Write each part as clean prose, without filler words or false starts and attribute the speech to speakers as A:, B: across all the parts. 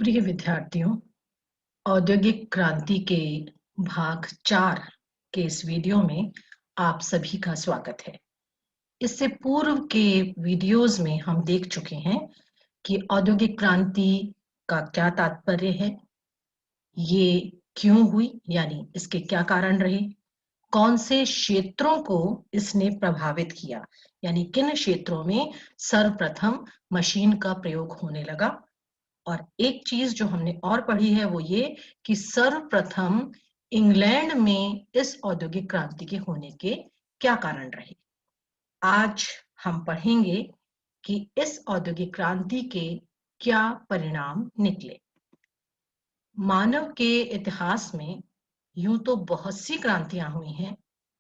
A: प्रिय विद्यार्थियों, औद्योगिक क्रांति के भाग 4 के इस वीडियो में आप सभी का स्वागत है। इससे पूर्व के वीडियोस में हम देख चुके हैं कि औद्योगिक क्रांति का क्या तात्पर्य है, ये क्यों हुई, यानी इसके क्या कारण रहे, कौन से क्षेत्रों को इसने प्रभावित किया, यानी किन क्षेत्रों में सर्वप्रथम मशीन का प्रयोग होने लगा। और एक चीज जो हमने और पढ़ी है वो ये कि सर्वप्रथम इंग्लैंड में इस औद्योगिक क्रांति के होने के क्या कारण रहे। आज हम पढ़ेंगे कि इस औद्योगिक क्रांति के क्या परिणाम निकले। मानव के इतिहास में यूं तो बहुत सी क्रांतियां हुई हैं,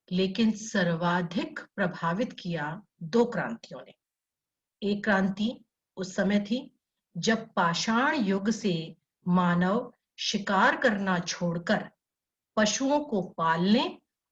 A: लेकिन सर्वाधिक प्रभावित किया दो क्रांतियों ने। एक क्रांति उस समय थी जब पाषाण युग से मानव शिकार करना छोड़कर पशुओं को पालने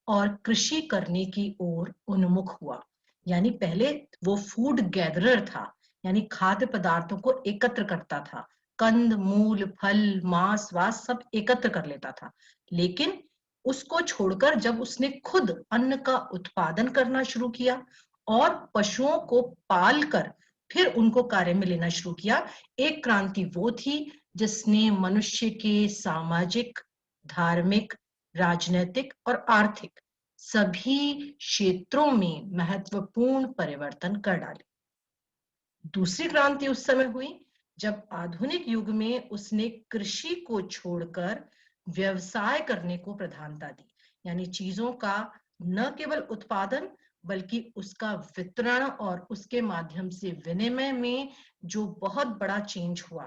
A: और कृषि करने की ओर उन्मुख हुआ। यानी पहले वो फूड गैदरर था, यानी खाद्य पदार्थों को एकत्र करता था, कंद मूल फल मांस वास सब एकत्र कर लेता था। लेकिन उसको छोड़कर जब उसने खुद अन्न का उत्पादन करना शुरू किया और पशुओं को पाल कर फिर उनको कार्य में लेना शुरू किया, एक क्रांति वो थी जिसने मनुष्य के सामाजिक, धार्मिक, राजनैतिक और आर्थिक सभी क्षेत्रों में महत्वपूर्ण परिवर्तन कर डाले। दूसरी क्रांति उस समय हुई जब आधुनिक युग में उसने कृषि को छोड़कर व्यवसाय करने को प्रधानता दी, यानी चीजों का न केवल उत्पादन बल्कि उसका वितरण और उसके माध्यम से विनिमय में जो बहुत बड़ा चेंज हुआ,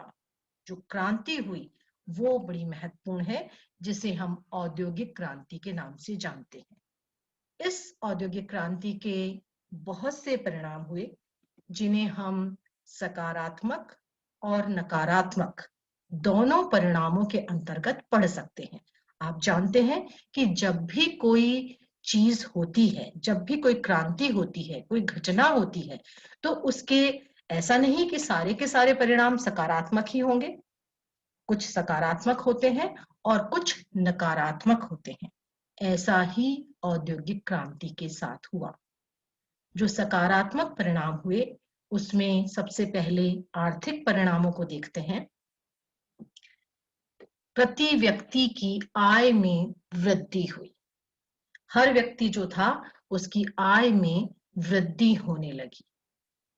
A: जो क्रांति हुई, वो बड़ी महत्वपूर्ण है, जिसे हम औद्योगिक क्रांति के नाम से जानते हैं। इस औद्योगिक क्रांति के बहुत से परिणाम हुए जिन्हें हम सकारात्मक और नकारात्मक दोनों परिणामों के अंतर्गत पढ़ सकते हैं। आप जानते हैं कि जब भी कोई चीज होती है, जब भी कोई क्रांति होती है, कोई घटना होती है, तो उसके ऐसा नहीं कि सारे के सारे परिणाम सकारात्मक ही होंगे। कुछ सकारात्मक होते हैं और कुछ नकारात्मक होते हैं। ऐसा ही औद्योगिक क्रांति के साथ हुआ। जो सकारात्मक परिणाम हुए उसमें सबसे पहले आर्थिक परिणामों को देखते हैं। प्रति व्यक्ति की आय में वृद्धि हुई। हर व्यक्ति जो था उसकी आय में वृद्धि होने लगी।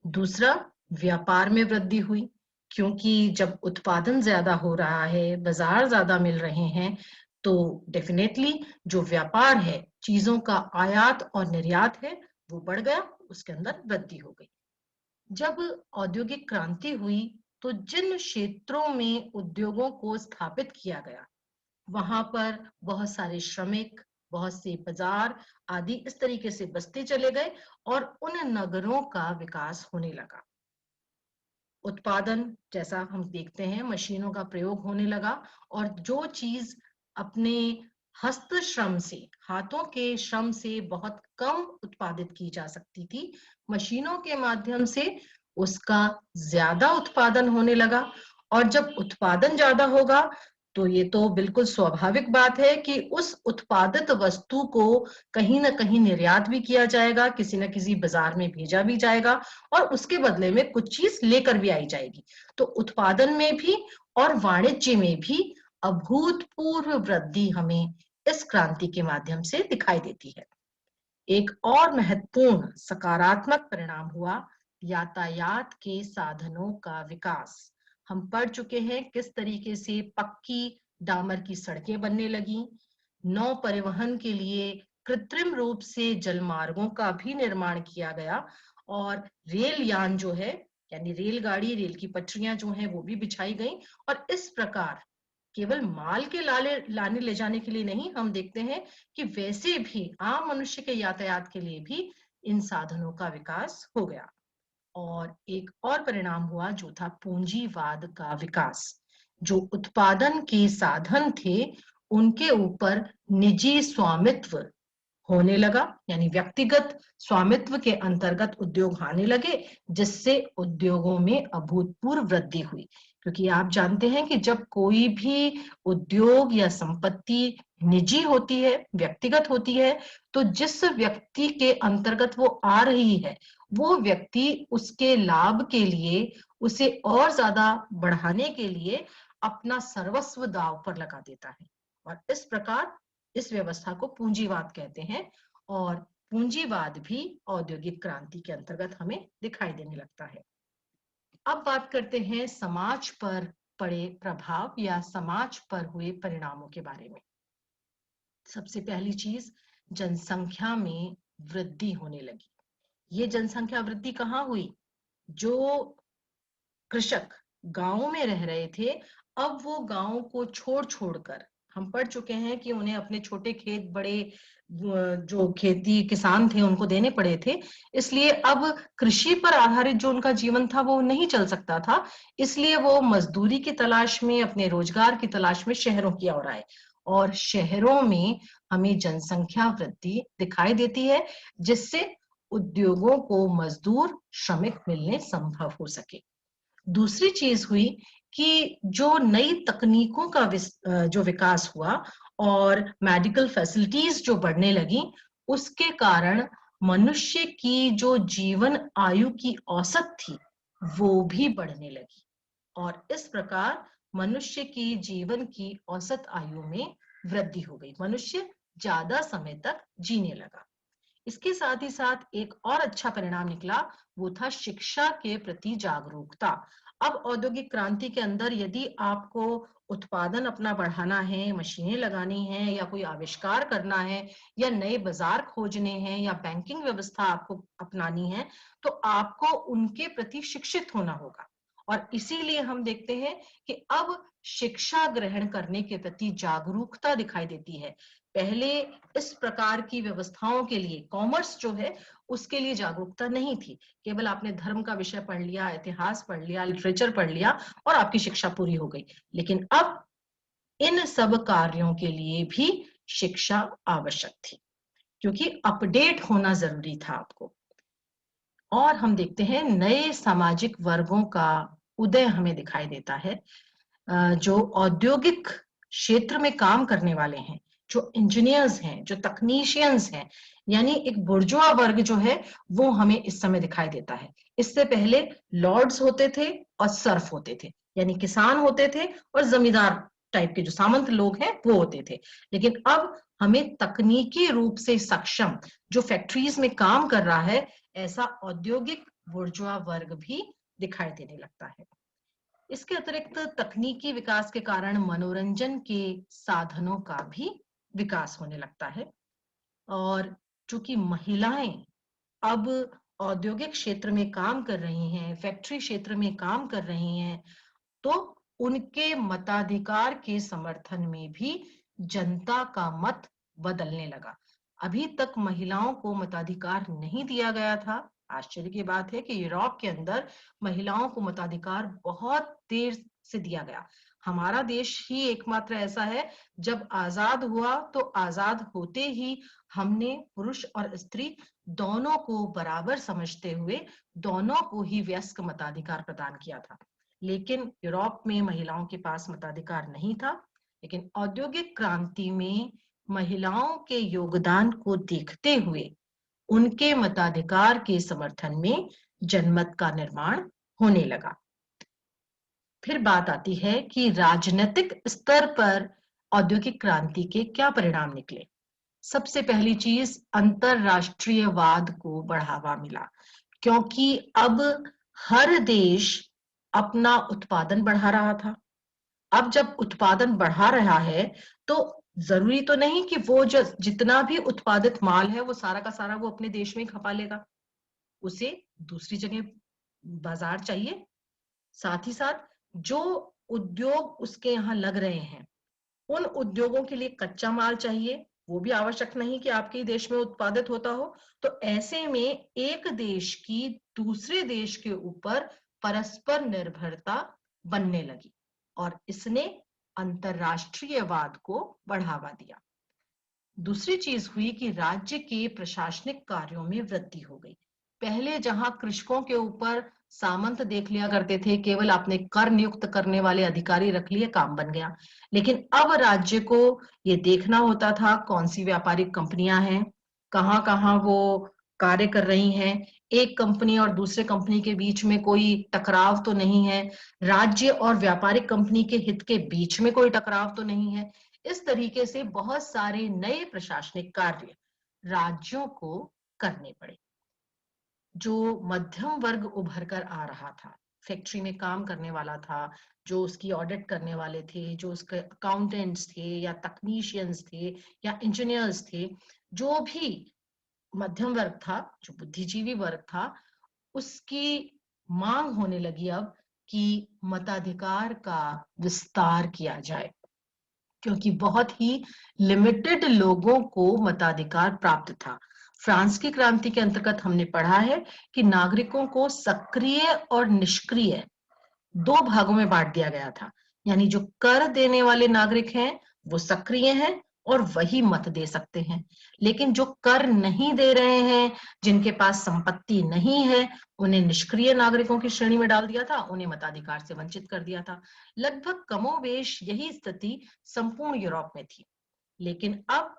A: दूसरा, व्यापार में वृद्धि हुई, क्योंकि जब उत्पादन ज्यादा हो रहा है, बाजार ज्यादा मिल रहे हैं, तो डेफिनेटली जो व्यापार है, चीजों का आयात और निर्यात है, वो बढ़ गया, उसके अंदर वृद्धि हो गई। जब औद्योगिक क्रांति हुई तो जिन क्षेत्रों में उद्योगों को स्थापित किया गया, वहां पर बहुत सारे श्रमिक, बहुत से बाजार आदि इस तरीके से बसते चले गए और उन नगरों का विकास होने लगा। उत्पादन, जैसा हम देखते हैं, मशीनों का प्रयोग होने लगा और जो चीज अपने हस्त श्रम से, हाथों के श्रम से बहुत कम उत्पादित की जा सकती थी, मशीनों के माध्यम से उसका ज्यादा उत्पादन होने लगा। और जब उत्पादन ज्यादा होगा तो ये तो बिल्कुल स्वाभाविक बात है कि उस उत्पादित वस्तु को कहीं ना कहीं निर्यात भी किया जाएगा, किसी न किसी बाजार में भेजा भी जाएगा और उसके बदले में कुछ चीज लेकर भी आई जाएगी। तो उत्पादन में भी और वाणिज्य में भी अभूतपूर्व वृद्धि हमें इस क्रांति के माध्यम से दिखाई देती है। एक और महत्वपूर्ण सकारात्मक परिणाम हुआ यातायात के साधनों का विकास। हम पढ़ चुके हैं किस तरीके से पक्की डामर की सड़कें बनने लगी, नौ परिवहन के लिए कृत्रिम रूप से जलमार्गों का भी निर्माण किया गया और रेल यान जो है, यानी रेलगाड़ी, रेल की पटरियां जो हैं वो भी बिछाई गई। और इस प्रकार केवल माल के लाने ले जाने के लिए नहीं, हम देखते हैं कि वैसे भी आम मनुष्य के यातायात के लिए भी इन साधनों का विकास हो गया। और एक और परिणाम हुआ जो था पूंजीवाद का विकास। जो उत्पादन के साधन थे उनके ऊपर निजी स्वामित्व होने लगा, यानी व्यक्तिगत स्वामित्व के अंतर्गत उद्योग आने लगे, जिससे उद्योगों में अभूतपूर्व वृद्धि हुई। क्योंकि आप जानते हैं कि जब कोई भी उद्योग या संपत्ति निजी होती है, व्यक्तिगत होती है, तो जिस व्यक्ति के अंतर्गत वो आ रही है, वो व्यक्ति उसके लाभ के लिए, उसे और ज्यादा बढ़ाने के लिए अपना सर्वस्व दांव पर लगा देता है। और इस प्रकार इस व्यवस्था को पूंजीवाद कहते हैं, और पूंजीवाद भी औद्योगिक क्रांति के अंतर्गत हमें दिखाई देने लगता है। अब बात करते हैं समाज पर पड़े प्रभाव या समाज पर हुए परिणामों के बारे में। सबसे पहली चीज, जनसंख्या में वृद्धि होने लगी। ये जनसंख्या वृद्धि कहाँ हुई? जो कृषक गांवों में रह रहे थे, अब वो गांव को छोड़ छोड़कर, हम पढ़ चुके हैं कि उन्हें अपने छोटे खेत, बड़े जो खेती किसान थे उनको देने पड़े थे, इसलिए अब कृषि पर आधारित जो उनका जीवन था वो नहीं चल सकता था, इसलिए वो मजदूरी की तलाश में, अपने रोजगार की तलाश में शहरों की ओर आए। और शहरों में हमें जनसंख्या वृद्धि दिखाई देती है, जिससे उद्योगों को मजदूर, श्रमिक मिलने संभव हो सके। दूसरी चीज हुई कि जो नई तकनीकों का जो विकास हुआ और मेडिकल फैसिलिटीज जो बढ़ने लगी, उसके कारण मनुष्य की जो जीवन आयु की औसत थी वो भी बढ़ने लगी, और इस प्रकार मनुष्य की जीवन की औसत आयु में वृद्धि हो गई। मनुष्य ज्यादा समय तक जीने लगा। इसके साथ ही साथ एक और अच्छा परिणाम निकला, वो था शिक्षा के प्रति जागरूकता। अब औद्योगिक क्रांति के अंदर यदि आपको उत्पादन अपना बढ़ाना है, मशीनें लगानी है, या कोई आविष्कार करना है, या नए बाजार खोजने हैं, या बैंकिंग व्यवस्था आपको अपनानी है, तो आपको उनके प्रति शिक्षित होना होगा। और इसीलिए हम देखते हैं कि अब शिक्षा ग्रहण करने के प्रति जागरूकता दिखाई देती है। पहले इस प्रकार की व्यवस्थाओं के लिए, कॉमर्स जो है उसके लिए जागरूकता नहीं थी। केवल आपने धर्म का विषय पढ़ लिया, इतिहास पढ़ लिया, लिटरेचर पढ़ लिया और आपकी शिक्षा पूरी हो गई। लेकिन अब इन सब कार्यों के लिए भी शिक्षा आवश्यक थी, क्योंकि अपडेट होना जरूरी था आपको। और हम देखते हैं नए सामाजिक वर्गों का उदय हमें दिखाई देता है, जो औद्योगिक क्षेत्र में काम करने वाले हैं, जो इंजीनियर्स हैं, जो तकनीशियंस हैं, यानी एक बुर्जुआ वर्ग जो है वो हमें इस समय दिखाई देता है। इससे पहले लॉर्ड्स होते थे और सर्फ होते थे, यानी किसान होते थे और जमींदार टाइप के जो सामंत लोग हैं वो होते थे। लेकिन अब हमें तकनीकी रूप से सक्षम, जो फैक्ट्रीज में काम कर रहा है, ऐसा औद्योगिक बुर्जुआ वर्ग भी दिखाई देने लगता है। इसके अतिरिक्त तकनीकी विकास के कारण मनोरंजन के साधनों का भी विकास होने लगता है। और चूंकि महिलाएं अब औद्योगिक क्षेत्र में काम कर रही हैं, फैक्ट्री क्षेत्र में काम कर रही हैं, तो उनके मताधिकार के समर्थन में भी जनता का मत बदलने लगा। अभी तक महिलाओं को मताधिकार नहीं दिया गया था। आश्चर्य की बात है कि यूरोप के अंदर महिलाओं को मताधिकार बहुत देर से दिया गया। हमारा देश ही एकमात्र ऐसा है, जब आजाद हुआ तो आजाद होते ही हमने पुरुष और स्त्री दोनों को बराबर समझते हुए दोनों को ही वयस्क मताधिकार प्रदान किया था। लेकिन यूरोप में महिलाओं के पास मताधिकार नहीं था। लेकिन औद्योगिक क्रांति में महिलाओं के योगदान को देखते हुए उनके मताधिकार के समर्थन में जनमत का निर्माण होने लगा। फिर बात आती है कि राजनीतिक स्तर पर औद्योगिक क्रांति के क्या परिणाम निकले। सबसे पहली चीज, अंतरराष्ट्रीयवाद को बढ़ावा मिला, क्योंकि अब हर देश अपना उत्पादन बढ़ा रहा था। अब जब उत्पादन बढ़ा रहा है तो जरूरी तो नहीं कि वो जो जितना भी उत्पादित माल है वो सारा का सारा वो अपने देश में खपा लेगा, उसे दूसरी जगह बाजार चाहिए। साथ ही साथ जो उद्योग उसके यहाँ लग रहे हैं, उन उद्योगों के लिए कच्चा माल चाहिए, वो भी आवश्यक नहीं कि आपके ही देश में उत्पादित होता हो। तो ऐसे में एक देश की दूसरे देश के ऊपर परस्पर निर्भरता बनने लगी, और इसने अंतरराष्ट्रीयवाद को बढ़ावा दिया। दूसरी चीज हुई कि राज्य के प्रशासनिक कार्यों में वृद्धि हो गई। पहले जहां कृषकों के ऊपर सामंत देख लिया करते थे, केवल आपने कर नियुक्त करने वाले अधिकारी रख लिए, काम बन गया। लेकिन अब राज्य को ये देखना होता था कौन सी व्यापारिक कंपनियां हैं, कहाँ कहाँ वो कार्य कर रही हैं, एक कंपनी और दूसरे कंपनी के बीच में कोई टकराव तो नहीं है, राज्य और व्यापारिक कंपनी के हित के बीच में कोई टकराव तो नहीं है। इस तरीके से बहुत सारे नए प्रशासनिक कार्य राज्यों को करने पड़े। जो मध्यम वर्ग उभर कर आ रहा था, फैक्ट्री में काम करने वाला था, जो उसकी ऑडिट करने वाले थे, जो उसके अकाउंटेंट्स थे या तकनीशियंस थे या इंजीनियर्स थे, जो भी मध्यम वर्ग था, जो बुद्धिजीवी वर्ग था, उसकी मांग होने लगी अब कि मताधिकार का विस्तार किया जाए, क्योंकि बहुत ही लिमिटेड लोगों को मताधिकार प्राप्त था। फ्रांस की क्रांति के अंतर्गत हमने पढ़ा है कि नागरिकों को सक्रिय और निष्क्रिय दो भागों में बांट दिया गया था। यानी जो कर देने वाले नागरिक हैं वो सक्रिय हैं और वही मत दे सकते हैं, लेकिन जो कर नहीं दे रहे हैं, जिनके पास संपत्ति नहीं है, उन्हें निष्क्रिय नागरिकों की श्रेणी में डाल दिया था, उन्हें मताधिकार से वंचित कर दिया था। लगभग कमोबेश यही स्थिति संपूर्ण यूरोप में थी। लेकिन अब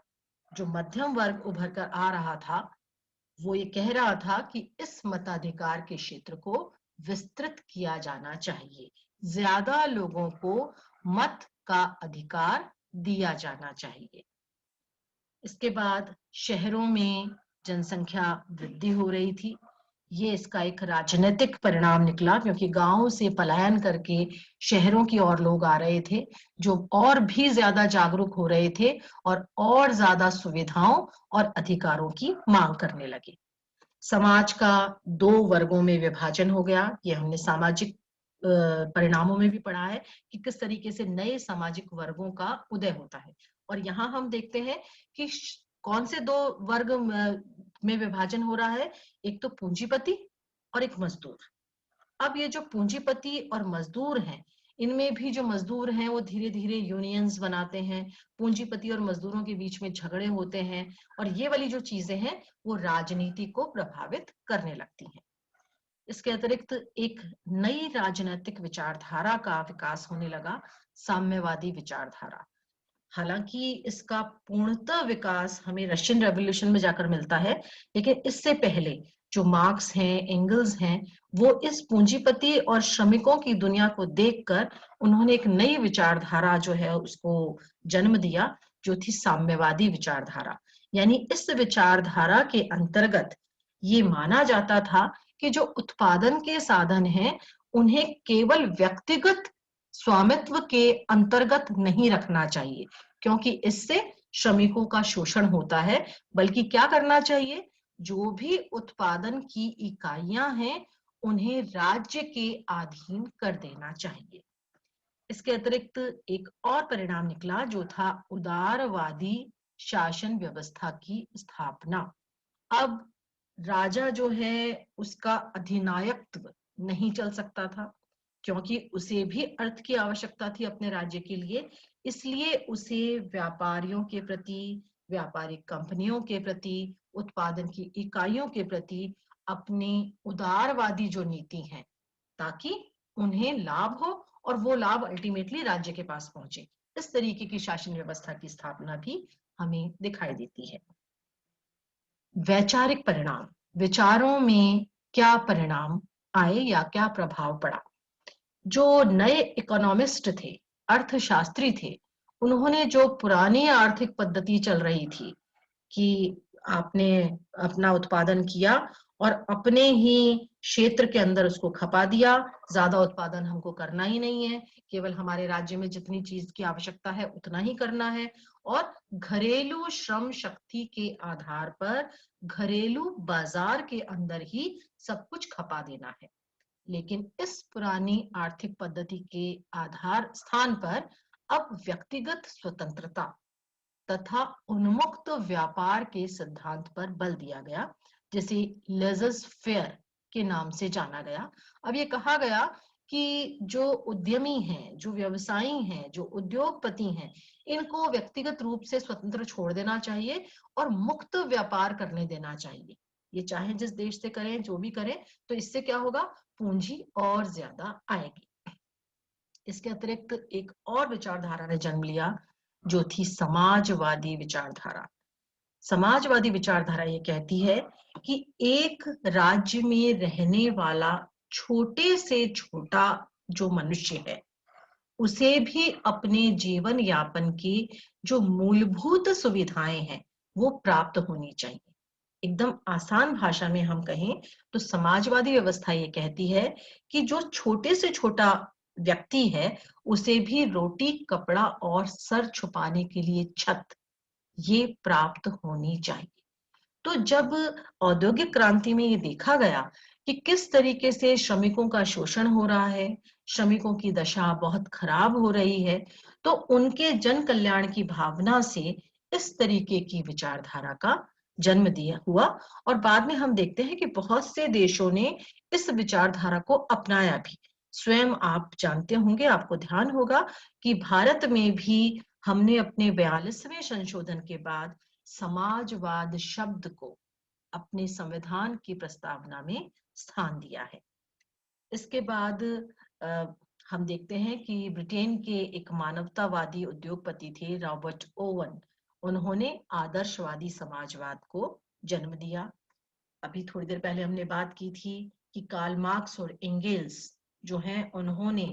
A: जो मध्यम वर्ग उभर कर आ रहा था, वो ये कह रहा था कि इस मताधिकार के क्षेत्र को विस्तृत किया जाना चाहिए, ज्यादा लोगों को मत का अधिकार दिया जाना चाहिए। इसके बाद शहरों में जनसंख्या वृद्धि हो रही थी। ये इसका एक राजनीतिक परिणाम निकला, क्योंकि गांवों से पलायन करके शहरों की ओर लोग आ रहे थे, जो और भी ज्यादा जागरूक हो रहे थे और ज्यादा सुविधाओं और अधिकारों की मांग करने लगे। समाज का दो वर्गों में विभाजन हो गया। ये हमने सामाजिक परिणामों में भी पढ़ा है कि किस तरीके से नए सामाजिक वर्गों का उदय होता है। और यहाँ हम देखते हैं कि कौन से दो वर्ग में विभाजन हो रहा है, एक तो पूंजीपति और एक मजदूर। अब ये जो पूंजीपति और मजदूर हैं, इनमें भी जो मजदूर हैं वो धीरे धीरे यूनियंस बनाते हैं, पूंजीपति और मजदूरों के बीच में झगड़े होते हैं, और ये वाली जो चीजें हैं वो राजनीति को प्रभावित करने लगती हैं। इसके अतिरिक्त एक नई राजनीतिक विचारधारा का विकास होने लगा, साम्यवादी विचारधारा। हालांकि इसका पूर्णतः विकास हमें रशियन रेवोल्यूशन में जाकर मिलता है, लेकिन इससे पहले जो मार्क्स हैं, एंगल्स हैं, वो इस पूंजीपति और श्रमिकों की दुनिया को देखकर उन्होंने एक नई विचारधारा जो है उसको जन्म दिया, जो थी साम्यवादी विचारधारा। यानी इस विचारधारा के अंतर्गत ये माना जाता था कि जो उत्पादन के साधन हैं उन्हें केवल व्यक्तिगत स्वामित्व के अंतर्गत नहीं रखना चाहिए, क्योंकि इससे श्रमिकों का शोषण होता है, बल्कि क्या करना चाहिए, जो भी उत्पादन की इकाइयां हैं उन्हें राज्य के अधीन कर देना चाहिए। इसके अतिरिक्त एक और परिणाम निकला, जो था उदारवादी शासन व्यवस्था की स्थापना। अब राजा जो है उसका अधिनायकत्व नहीं चल सकता था, क्योंकि उसे भी अर्थ की आवश्यकता थी अपने राज्य के लिए। इसलिए उसे व्यापारियों के प्रति, व्यापारिक कंपनियों के प्रति, उत्पादन की इकाइयों के प्रति अपनी उदारवादी जो नीति है, ताकि उन्हें लाभ हो और वो लाभ अल्टीमेटली राज्य के पास पहुंचे, इस तरीके की शासन व्यवस्था की स्थापना भी हमें दिखाई देती है। वैचारिक परिणाम, विचारों में क्या परिणाम आए या क्या प्रभाव पड़ा। जो नए इकोनॉमिस्ट थे, अर्थशास्त्री थे, उन्होंने जो पुरानी आर्थिक पद्धति चल रही थी कि आपने अपना उत्पादन किया और अपने ही क्षेत्र के अंदर उसको खपा दिया, ज्यादा उत्पादन हमको करना ही नहीं है, केवल हमारे राज्य में जितनी चीज की आवश्यकता है उतना ही करना है, और घरेलू श्रम शक्ति के आधार पर घरेलू बाजार के अंदर ही सब कुछ खपा देना है। लेकिन इस पुरानी आर्थिक पद्धति के आधार स्थान पर अब व्यक्तिगत स्वतंत्रता तथा उन्मुक्त व्यापार के सिद्धांत पर बल दिया गया, जिसे लेजर्स फेयर के नाम से जाना गया। अब ये कहा गया कि जो उद्यमी हैं, जो व्यवसायी हैं, जो उद्योगपति हैं, इनको व्यक्तिगत रूप से स्वतंत्र छोड़ देना चाहिए और मुक्त व्यापार करने देना चाहिए। ये चाहे जिस देश से करें, जो भी करें, तो इससे क्या होगा, पूंजी और ज्यादा आएगी। इसके अतिरिक्त एक और विचारधारा ने जन्म लिया, जो थी समाजवादी विचारधारा। समाजवादी विचारधारा ये कहती है कि एक राज्य में रहने वाला छोटे से छोटा जो मनुष्य है, उसे भी अपने जीवन यापन की जो मूलभूत सुविधाएं हैं वो प्राप्त होनी चाहिए। एकदम आसान भाषा में हम कहें तो समाजवादी व्यवस्था ये कहती है कि जो छोटे से छोटा व्यक्ति है, उसे भी रोटी, कपड़ा और सर छुपाने के लिए छत, ये प्राप्त होनी चाहिए। तो जब औद्योगिक क्रांति में ये देखा गया कि किस तरीके से श्रमिकों का शोषण हो रहा है, श्रमिकों की दशा बहुत खराब हो रही है, तो उनके जन कल्याण की भावना से इस तरीके की विचारधारा का जन्म दिया हुआ। और बाद में हम देखते हैं कि बहुत से देशों ने इस विचारधारा को अपनाया भी। स्वयं आप जानते होंगे, आपको ध्यान होगा कि भारत में भी हमने अपने 42वें संशोधन के बाद समाजवाद शब्द को अपने संविधान की प्रस्तावना में स्थान दिया है। इसके बाद अ, हम देखते हैं कि ब्रिटेन के एक मानवतावादी उद्योगपति थे रॉबर्ट ओवन। उन्होंने आदर्शवादी समाजवाद को जन्म दिया। अभी थोड़ी देर पहले हमने बात की थी कि कार्ल मार्क्स और एंगेल्स जो हैं, उन्होंने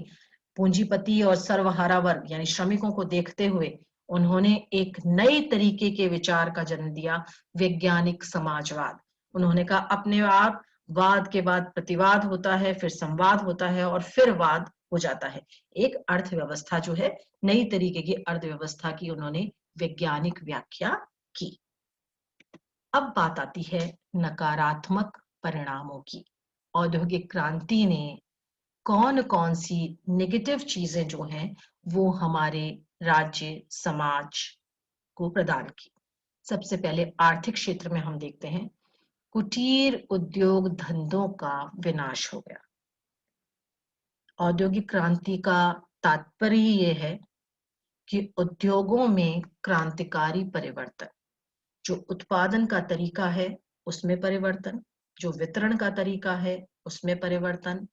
A: पूंजीपति और सर्वहारा वर्ग यानी श्रमिकों को देखते हुए उन्होंने एक नई तरीके के विचार का जन्म दिया, वैज्ञानिक समाजवाद। उन्होंने कहा अपने आप वाद के बाद प्रतिवाद होता है, फिर संवाद होता है और फिर वाद हो जाता है। एक अर्थव्यवस्था जो है, नई तरीके की अर्थव्यवस्था की उन्होंने वैज्ञानिक व्याख्या की। अब बात आती है नकारात्मक परिणामों की। औद्योगिक क्रांति ने कौन कौन सी नेगेटिव चीजें जो हैं वो हमारे राज्य समाज को प्रदान की। सबसे पहले आर्थिक क्षेत्र में हम देखते हैं कुटीर उद्योग धंधों का विनाश हो गया। औद्योगिक क्रांति का तात्पर्य ये है कि उद्योगों में क्रांतिकारी परिवर्तन, जो उत्पादन का तरीका है उसमें परिवर्तन, जो वितरण का तरीका है उसमें परिवर्तन।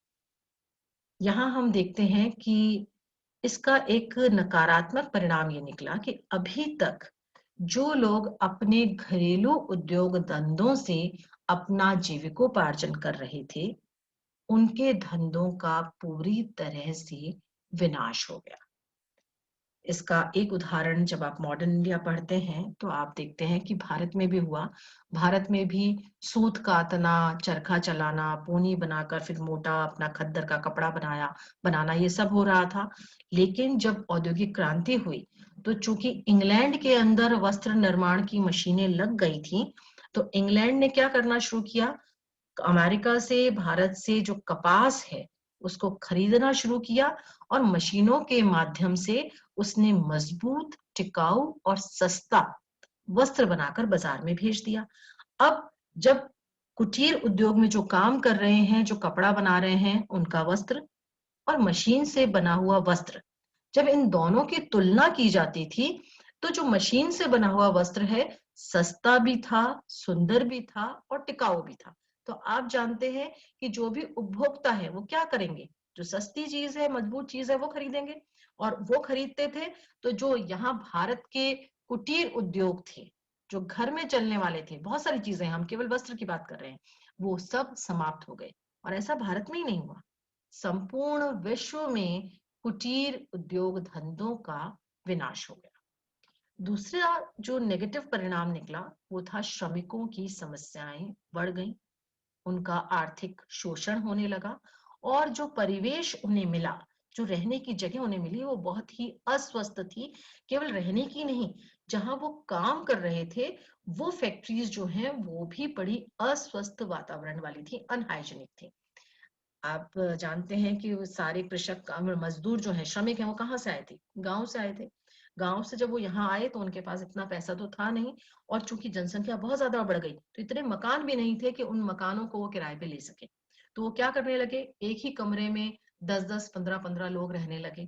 A: यहाँ हम देखते हैं कि इसका एक नकारात्मक परिणाम ये निकला कि अभी तक जो लोग अपने घरेलू उद्योग धंधों से अपना जीविकोपार्जन कर रहे थे, उनके धंधों का पूरी तरह से विनाश हो गया। इसका एक उदाहरण जब आप मॉडर्न इंडिया पढ़ते हैं तो आप देखते हैं कि भारत में भी हुआ। भारत में भी सूत कातना, चरखा चलाना, पोनी बनाकर फिर मोटा अपना खद्दर का कपड़ा बनाना, ये सब हो रहा था। लेकिन जब औद्योगिक क्रांति हुई तो चूंकि इंग्लैंड के अंदर वस्त्र निर्माण की मशीनें लग गई थी, तो इंग्लैंड ने क्या करना शुरू किया, अमेरिका से, भारत से जो कपास है उसको खरीदना शुरू किया और मशीनों के माध्यम से उसने मजबूत, टिकाऊ और सस्ता वस्त्र बनाकर बाजार में भेज दिया। अब जब कुटीर उद्योग में जो काम कर रहे हैं, जो कपड़ा बना रहे हैं, उनका वस्त्र और मशीन से बना हुआ वस्त्र, जब इन दोनों की तुलना की जाती थी, तो जो मशीन से बना हुआ वस्त्र है सस्ता भी था, सुंदर भी था और टिकाऊ भी था। तो आप जानते हैं कि जो भी उपभोक्ता है वो क्या करेंगे, जो सस्ती चीज है, मजबूत चीज है, वो खरीदेंगे। और वो खरीदते थे। तो जो यहाँ भारत के कुटीर उद्योग थे, जो घर में चलने वाले थे, बहुत सारी चीजें, हम केवल वस्त्र की बात कर रहे हैं, वो सब समाप्त हो गए। और ऐसा भारत में ही नहीं हुआ, संपूर्ण विश्व में कुटीर उद्योग धंधों का विनाश हो गया। दूसरा जो नेगेटिव परिणाम निकला वो था श्रमिकों की समस्याएं बढ़ गई, उनका आर्थिक शोषण होने लगा और जो परिवेश उन्हें मिला, जो रहने की जगह उन्हें मिली, वो बहुत ही अस्वस्थ थी। केवल रहने की नहीं, जहां वो काम कर रहे थे वो फैक्ट्रीज जो हैं वो भी बड़ी अस्वस्थ वातावरण वाली थी, अनहाइजीनिक थी। आप जानते हैं कि वो सारे कृषक मजदूर जो है, श्रमिक हैं, वो कहाँ से आए थे, गांव से आए थे। गांव से जब वो यहाँ आए तो उनके पास इतना पैसा तो था नहीं, और चूंकि जनसंख्या बहुत ज्यादा बढ़ गई तो इतने मकान भी नहीं थे कि उन मकानों को वो किराए पे ले सके। तो वो क्या करने लगे, एक ही कमरे में 10-10, 15-15 लोग रहने लगे।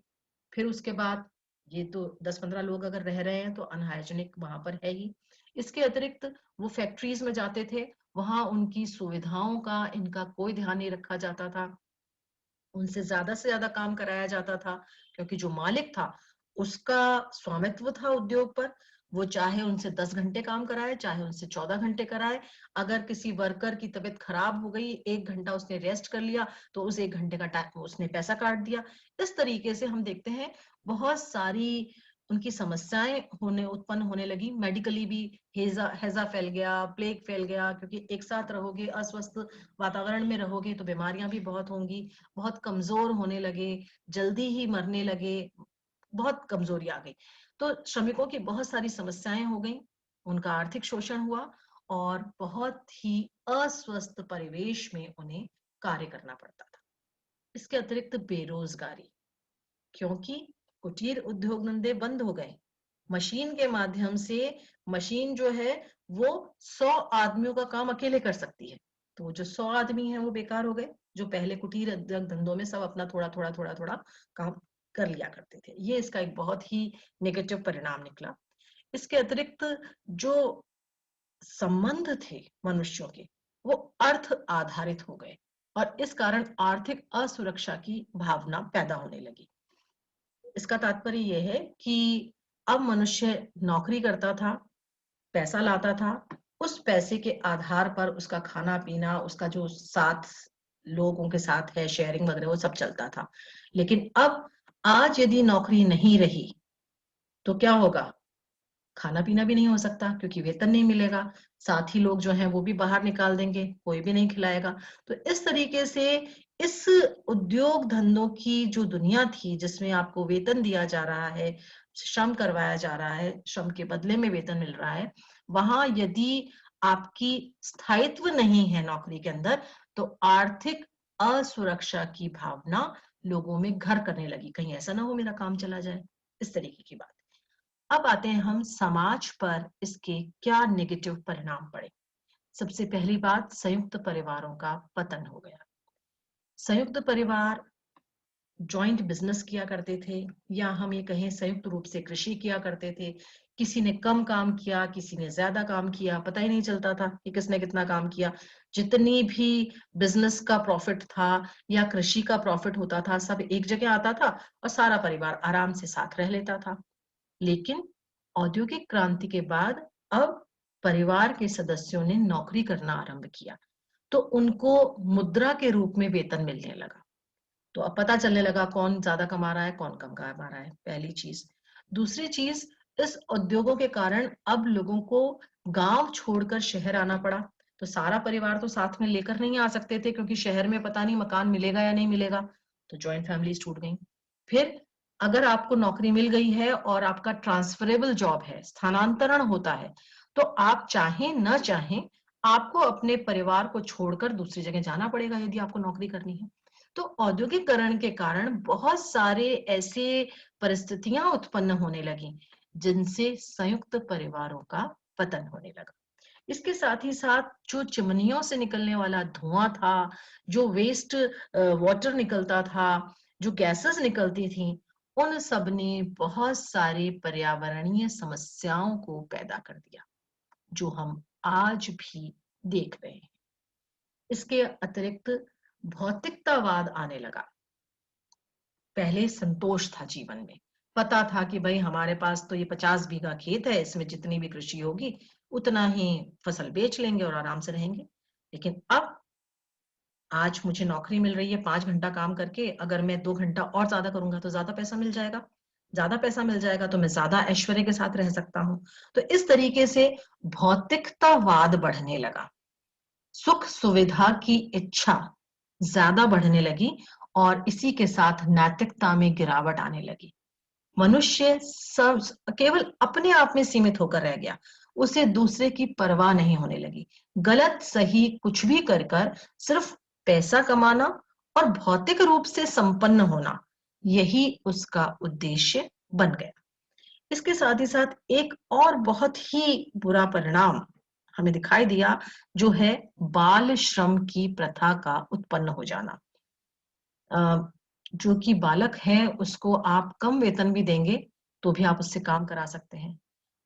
A: फिर उसके बाद ये तो 10-15 लोग अगर रह रहे हैं तो अनहाइजीनिक वहां पर है ही। इसके अतिरिक्त वो फैक्ट्रीज में जाते थे, वहां उनकी सुविधाओं का इनका कोई ध्यान नहीं रखा जाता था। उनसे ज्यादा काम कराया जाता था, क्योंकि जो मालिक था उसका स्वामित्व था उद्योग पर। वो चाहे उनसे 10 घंटे काम कराए, चाहे उनसे 14 घंटे कराए। अगर किसी वर्कर की तबीयत खराब हो गई, 1 घंटा उसने रेस्ट कर लिया, तो उस 1 घंटे का टाइम उसने पैसा काट दिया। इस तरीके से हम देखते हैं बहुत सारी उनकी समस्याएं उत्पन्न होने लगी। मेडिकली भी हैजा फैल गया, प्लेग फैल गया, क्योंकि एक साथ रहोगे, अस्वस्थ वातावरण में रहोगे तो बीमारियां भी बहुत होंगी। बहुत कमजोर होने लगे, जल्दी ही मरने लगे, बहुत कमजोरी आ गई। तो श्रमिकों की बहुत सारी समस्याएं हो गई, उनका आर्थिक शोषण हुआ और बहुत ही अस्वस्थ परिवेश में उन्हें कार्य करना पड़ता था। इसके अतिरिक्त बेरोजगारी, क्योंकि कुटीर उद्योग धंधे बंद हो गए। मशीन के माध्यम से मशीन जो है वो 100 आदमियों का काम अकेले कर सकती है, तो जो 100 आदमी हैं वो बेकार हो गए, जो पहले कुटीर उद्योग धंधों में सब अपना थोड़ा थोड़ा थोड़ा थोड़ा काम कर लिया करते थे। ये इसका एक बहुत ही नेगेटिव परिणाम निकला। इसके अतिरिक्त जो संबंध थे मनुष्यों के, वो अर्थ आधारित हो गए और इस कारण आर्थिक असुरक्षा की भावना पैदा होने लगी। इसका तात्पर्य यह है कि अब मनुष्य नौकरी करता था, पैसा लाता था, उस पैसे के आधार पर उसका खाना पीना, उसका जो साथ लोगों के साथ है शेयरिंग वगैरह, वो सब चलता था। लेकिन अब आज यदि नौकरी नहीं रही तो क्या होगा? खाना पीना भी नहीं हो सकता, क्योंकि वेतन नहीं मिलेगा। साथ ही लोग जो हैं वो भी बाहर निकाल देंगे, कोई भी नहीं खिलाएगा। तो इस तरीके से इस उद्योग धंधों की जो दुनिया थी, जिसमें आपको वेतन दिया जा रहा है, श्रम करवाया जा रहा है, श्रम के बदले में वेतन मिल रहा है, वहां यदि आपकी स्थायित्व नहीं है नौकरी के अंदर, तो आर्थिक असुरक्षा की भावना लोगों में घर करने लगी। कहीं ऐसा ना हो मेरा काम चला जाए, इस तरीके की बात। अब आते हैं हम समाज पर इसके क्या नेगेटिव परिणाम पड़े। सबसे पहली बात, संयुक्त परिवारों का पतन हो गया। संयुक्त परिवार जॉइंट बिजनेस किया करते थे, या हम ये कहें संयुक्त रूप से कृषि किया करते थे। किसी ने कम काम किया, किसी ने ज्यादा काम किया, पता ही नहीं चलता था कि किसने कितना काम किया। जितनी भी बिजनेस का प्रॉफिट था या कृषि का प्रॉफिट होता था, सब एक जगह आता था और सारा परिवार आराम से साथ रह लेता था। लेकिन औद्योगिक क्रांति के बाद अब परिवार के सदस्यों ने नौकरी करना आरंभ किया, तो उनको मुद्रा के रूप में वेतन मिलने लगा। तो अब पता चलने लगा कौन ज्यादा कमा रहा है, कौन कम कमा रहा है, पहली चीज। दूसरी चीज, इस उद्योगों के कारण अब लोगों को गांव छोड़कर शहर आना पड़ा। तो सारा परिवार तो साथ में लेकर नहीं आ सकते थे, क्योंकि शहर में पता नहीं मकान मिलेगा या नहीं मिलेगा, तो जॉइंट फैमिलीज टूट गई। फिर अगर आपको नौकरी मिल गई है और आपका ट्रांसफरेबल जॉब है, स्थानांतरण होता है, तो आप चाहें न चाहें आपको अपने परिवार को छोड़कर दूसरी जगह जाना पड़ेगा यदि आपको नौकरी करनी है। तो औद्योगिकरण के कारण बहुत सारे ऐसे परिस्थितियां उत्पन्न होने लगी, जिनसे संयुक्त परिवारों का पतन होने लगा। इसके साथ ही साथ जो चिमनियों से निकलने वाला धुआं था, जो वेस्ट वाटर निकलता था, जो गैसेस निकलती थी, उन सब ने बहुत सारी पर्यावरणीय समस्याओं को पैदा कर दिया, जो हम आज भी देख रहे हैं। इसके अतिरिक्त भौतिकतावाद आने लगा। पहले संतोष था जीवन में, पता था कि भाई हमारे पास तो ये 50 बीघा खेत है, इसमें जितनी भी कृषि होगी उतना ही फसल बेच लेंगे और आराम से रहेंगे। लेकिन अब आज मुझे नौकरी मिल रही है 5 घंटा काम करके, अगर मैं 2 घंटा और ज्यादा करूंगा तो ज्यादा पैसा मिल जाएगा, ज्यादा पैसा मिल जाएगा तो मैं ज्यादा ऐश्वर्य के साथ रह सकता हूं। तो इस तरीके से भौतिकतावाद बढ़ने लगा, सुख सुविधा की इच्छा ज्यादा बढ़ने लगी और इसी के साथ नैतिकता में गिरावट आने लगी। मनुष्य सब केवल अपने आप में सीमित होकर रह गया, उसे दूसरे की परवाह नहीं होने लगी। गलत सही कुछ भी कर कर सिर्फ पैसा कमाना और भौतिक रूप से संपन्न होना, यही उसका उद्देश्य बन गया। इसके साथ ही साथ एक और बहुत ही बुरा परिणाम हमें दिखाई दिया, जो है बाल श्रम की प्रथा का उत्पन्न हो जाना। जो कि बालक है उसको आप कम वेतन भी देंगे तो भी आप उससे काम करा सकते हैं,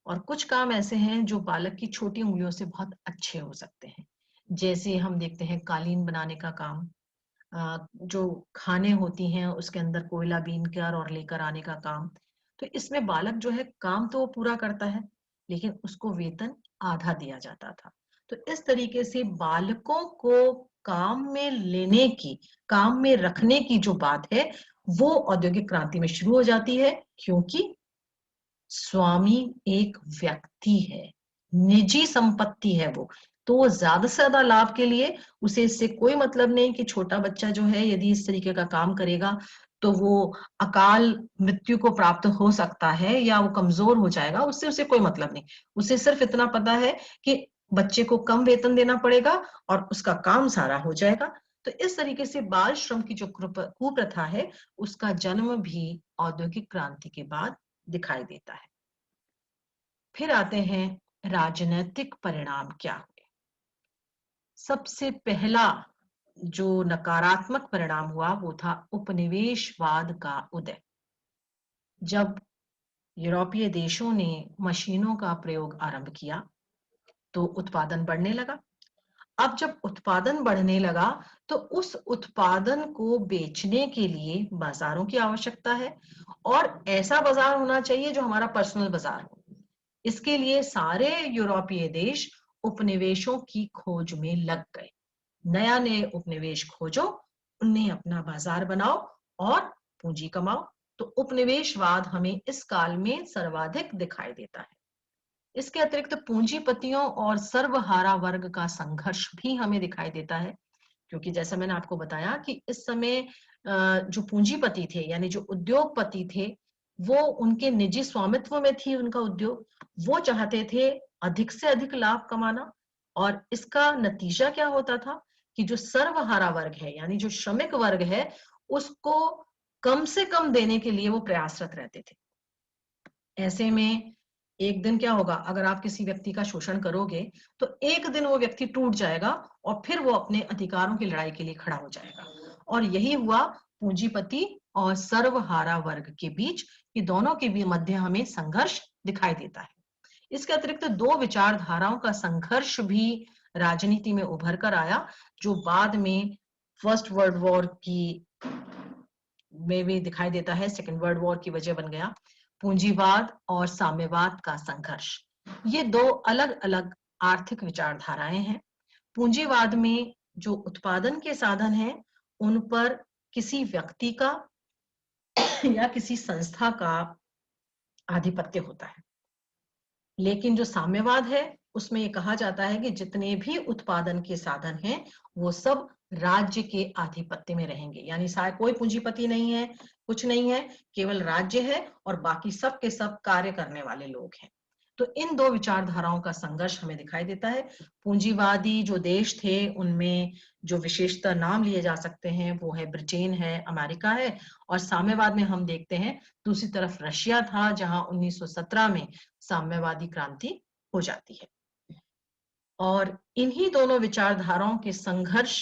A: और कुछ काम ऐसे हैं जो बालक की छोटी उंगलियों से बहुत अच्छे हो सकते हैं। जैसे हम देखते हैं कालीन बनाने का काम, जो खाने होती हैं उसके अंदर कोयला बीन कर और लेकर आने का काम। तो इसमें बालक जो है काम तो वो पूरा करता है, लेकिन उसको वेतन आधा दिया जाता था। तो इस तरीके से बालकों को काम में लेने की, काम में रखने की जो बात है वो औद्योगिक क्रांति में शुरू हो जाती है, क्योंकि स्वामी एक व्यक्ति है, निजी संपत्ति है वो। तो ज्यादा से ज्यादा लाभ के लिए उसे इससे कोई मतलब नहीं कि छोटा बच्चा जो है यदि इस तरीके का काम करेगा तो वो अकाल मृत्यु को प्राप्त हो सकता है या वो कमजोर हो जाएगा, उससे उसे कोई मतलब नहीं। उसे सिर्फ इतना पता है कि बच्चे को कम वेतन देना पड़ेगा और उसका काम सारा हो जाएगा। तो इस तरीके से बाल श्रम की जो कुप्रथा है उसका जन्म भी औद्योगिक क्रांति के बाद दिखाई देता है। फिर आते हैं राजनीतिक परिणाम क्या हुए। सबसे पहला जो नकारात्मक परिणाम हुआ वो था उपनिवेशवाद का उदय। जब यूरोपीय देशों ने मशीनों का प्रयोग आरंभ किया तो उत्पादन बढ़ने लगा। अब जब उत्पादन बढ़ने लगा तो उस उत्पादन को बेचने के लिए बाजारों की आवश्यकता है, और ऐसा बाजार होना चाहिए जो हमारा पर्सनल बाजार हो। इसके लिए सारे यूरोपीय देश उपनिवेशों की खोज में लग गए। नया नए उपनिवेश खोजो, उन्हें अपना बाजार बनाओ और पूंजी कमाओ। तो उपनिवेशवाद हमें इस काल में सर्वाधिक दिखाई देता है। इसके अतिरिक्त पूंजीपतियों और सर्वहारा वर्ग का संघर्ष भी हमें दिखाई देता है, क्योंकि जैसा मैंने आपको बताया कि इस समय जो पूंजीपति थे यानी जो उद्योगपति थे वो उनके निजी स्वामित्व में थी उनका उद्योग, वो चाहते थे अधिक से अधिक लाभ कमाना। और इसका नतीजा क्या होता था कि जो सर्वहारा वर्ग है यानी जो श्रमिक वर्ग है उसको कम से कम देने के लिए वो प्रयासरत रहते थे। ऐसे में एक दिन क्या होगा, अगर आप किसी व्यक्ति का शोषण करोगे तो एक दिन वो व्यक्ति टूट जाएगा और फिर वो अपने अधिकारों की लड़ाई के लिए खड़ा हो जाएगा। और यही हुआ पूंजीपति और सर्वहारा वर्ग के बीच, कि दोनों के भी मध्य हमें संघर्ष दिखाई देता है। इसके अतिरिक्त दो विचारधाराओं का संघर्ष भी राजनीति में उभर कर आया, जो बाद में फर्स्ट वर्ल्ड वॉर की में भी दिखाई देता है, सेकेंड वर्ल्ड वॉर की वजह बन गया। पूंजीवाद और साम्यवाद का संघर्ष, ये दो अलग अलग आर्थिक विचारधाराएं हैं। पूंजीवाद में जो उत्पादन के साधन हैं उन पर किसी व्यक्ति का या किसी संस्था का आधिपत्य होता है, लेकिन जो साम्यवाद है उसमें ये कहा जाता है कि जितने भी उत्पादन के साधन हैं वो सब राज्य के आधिपत्य में रहेंगे। यानी कोई पूंजीपति नहीं है, कुछ नहीं है, केवल राज्य है और बाकी सब के सब कार्य करने वाले लोग हैं। तो इन दो विचारधाराओं का संघर्ष हमें दिखाई देता है। पूंजीवादी जो देश थे उनमें जो विशेषता नाम लिए जा सकते हैं वो है ब्रिटेन है, अमेरिका है। और साम्यवाद में हम देखते हैं दूसरी तरफ रशिया था, जहां 1917 में साम्यवादी क्रांति हो जाती है। और इन्हीं दोनों विचारधाराओं के संघर्ष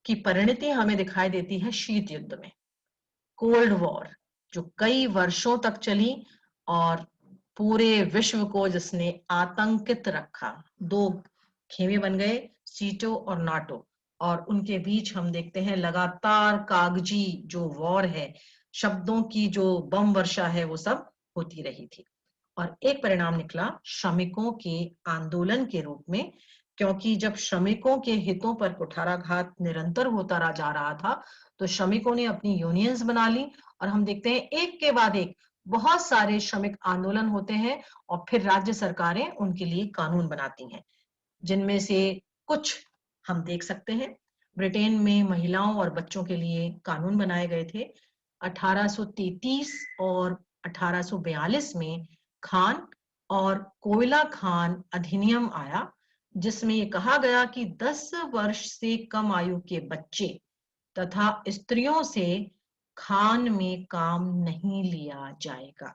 A: की परिणति हमें दिखाई देती है शीत युद्ध में, कोल्ड वॉर, जो कई वर्षों तक चली और पूरे विश्व को जिसने आतंकित रखा। दो खेमे बन गए, सीटो और नाटो, और उनके बीच हम देखते हैं लगातार कागजी जो वॉर है, शब्दों की जो बम वर्षा है वो सब होती रही थी। और एक परिणाम निकला श्रमिकों के आंदोलन के रूप में, क्योंकि जब श्रमिकों के हितों पर कुठाराघात निरंतर होता जा रहा था तो श्रमिकों ने अपनी यूनियंस बना ली, और हम देखते हैं एक के बाद एक बहुत सारे श्रमिक आंदोलन होते हैं और फिर राज्य सरकारें उनके लिए कानून बनाती हैं, जिनमें से कुछ हम देख सकते हैं। ब्रिटेन में महिलाओं और बच्चों के लिए कानून बनाए गए थे। 1833 और 1842 में खान और कोयला खान अधिनियम आया, जिसमें ये कहा गया कि 10 वर्ष से कम आयु के बच्चे तथा स्त्रियों से खान में काम नहीं लिया जाएगा।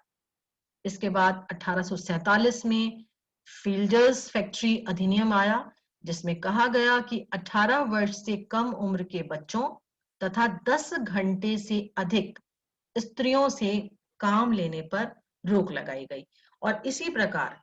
A: इसके बाद 1847 में फील्डर्स फैक्ट्री अधिनियम आया, जिसमें कहा गया कि 18 वर्ष से कम उम्र के बच्चों तथा 10 घंटे से अधिक स्त्रियों से काम लेने पर रोक लगाई गई। और इसी प्रकार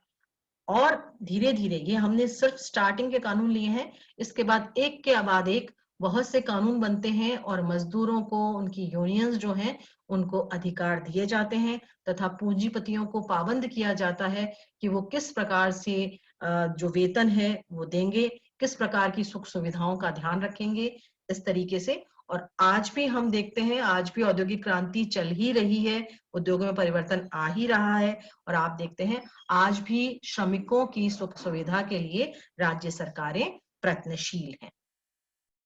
A: और धीरे-धीरे, ये हमने सिर्फ स्टार्टिंग के कानून लिए हैं, इसके बाद एक के बाद एक बहुत से कानून बनते हैं और मजदूरों को, उनकी यूनियंस जो हैं, उनको अधिकार दिए जाते हैं तथा पूंजीपतियों को पाबंद किया जाता है कि वो किस प्रकार से जो वेतन है वो देंगे, किस प्रकार की सुख-सुविधाओं का ध्यान रखेंगे, इस तरीके से। और आज भी हम देखते हैं, आज भी औद्योगिक क्रांति चल ही रही है, उद्योगों में परिवर्तन आ ही रहा है और आप देखते हैं आज भी श्रमिकों की सुख सुविधा के लिए राज्य सरकारें प्रयत्नशील हैं।